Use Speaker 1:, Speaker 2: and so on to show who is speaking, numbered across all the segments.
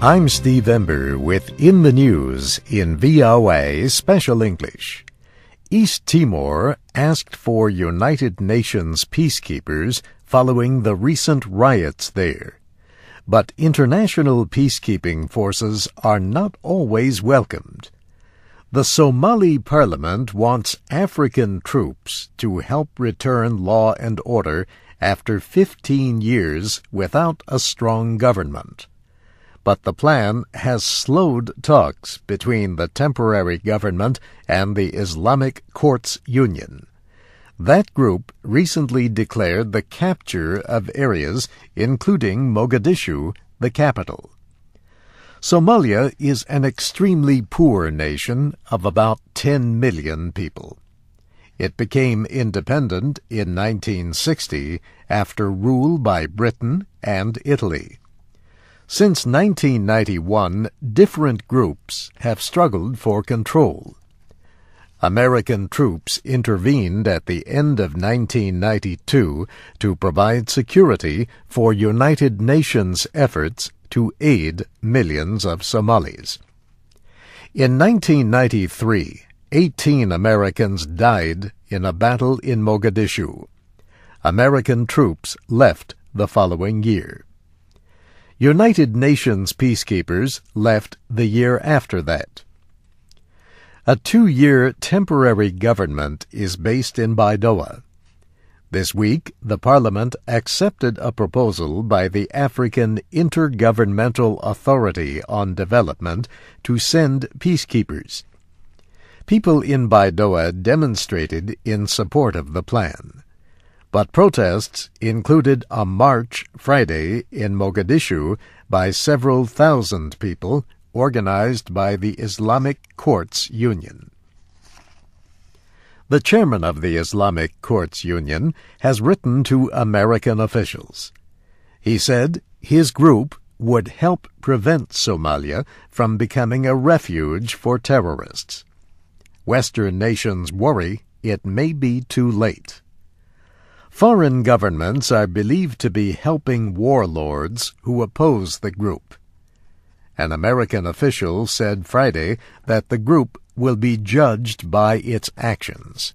Speaker 1: I'm Steve Ember with In the News in VOA Special English. East Timor asked for United Nations peacekeepers following the recent riots there. But international peacekeeping forces are not always welcomed. The Somali parliament wants African troops to help return law and order after 15 years without a strong government. But the plan has slowed talks between the temporary government and the Islamic Courts Union. That group recently declared the capture of areas, including Mogadishu, the capital. Somalia is an extremely poor nation of about 10 million people. It became independent in 1960 after rule by Britain and Italy. Since 1991, different groups have struggled for control. American troops intervened at the end of 1992 to provide security for United Nations efforts to aid millions of Somalis. In 1993, 18 Americans died in a battle in Mogadishu. American troops left the following year. United Nations peacekeepers left the year after that. A 2-year temporary government is based in Baidoa. This week, the Parliament accepted a proposal by the African Intergovernmental Authority on Development to send peacekeepers. People in Baidoa demonstrated in support of the plan. But protests included a march Friday in Mogadishu by several thousand people organized by the Islamic Courts Union. The chairman of the Islamic Courts Union has written to American officials. He said his group would help prevent Somalia from becoming a refuge for terrorists. Western nations worry it may be too late. Foreign governments are believed to be helping warlords who oppose the group. An American official said Friday that the group will be judged by its actions.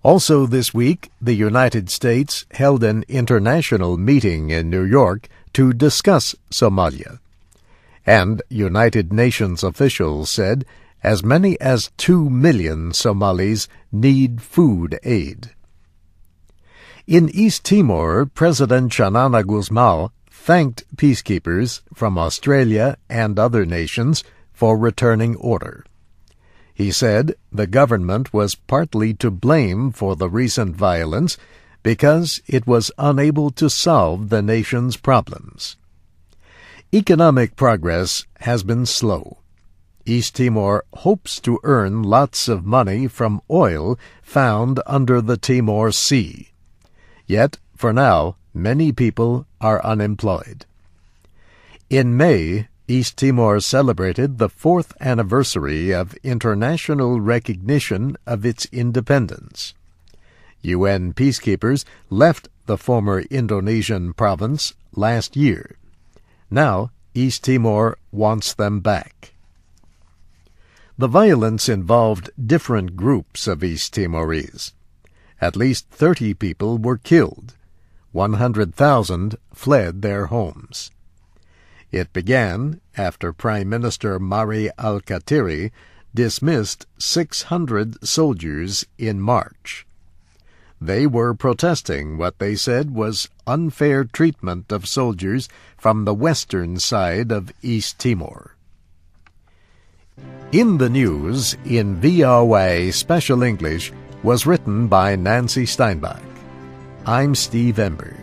Speaker 1: Also this week, the United States held an international meeting in New York to discuss Somalia. And United Nations officials said as many as 2 million Somalis need food aid. In East Timor, President Xanana Gusmão thanked peacekeepers from Australia and other nations for returning order. He said the government was partly to blame for the recent violence because it was unable to solve the nation's problems. Economic progress has been slow. East Timor hopes to earn lots of money from oil found under the Timor Sea. Yet, for now, many people are unemployed. In May, East Timor celebrated the 4th anniversary of international recognition of its independence. UN peacekeepers left the former Indonesian province last year. Now, East Timor wants them back. The violence involved different groups of East Timorese. At least 30 people were killed. 100,000 fled their homes. It began after Prime Minister Mari Alkatiri dismissed 600 soldiers in March. They were protesting what they said was unfair treatment of soldiers from the western side of East Timor. In the News in VOA Special English was written by Nancy Steinbach. I'm Steve Ember.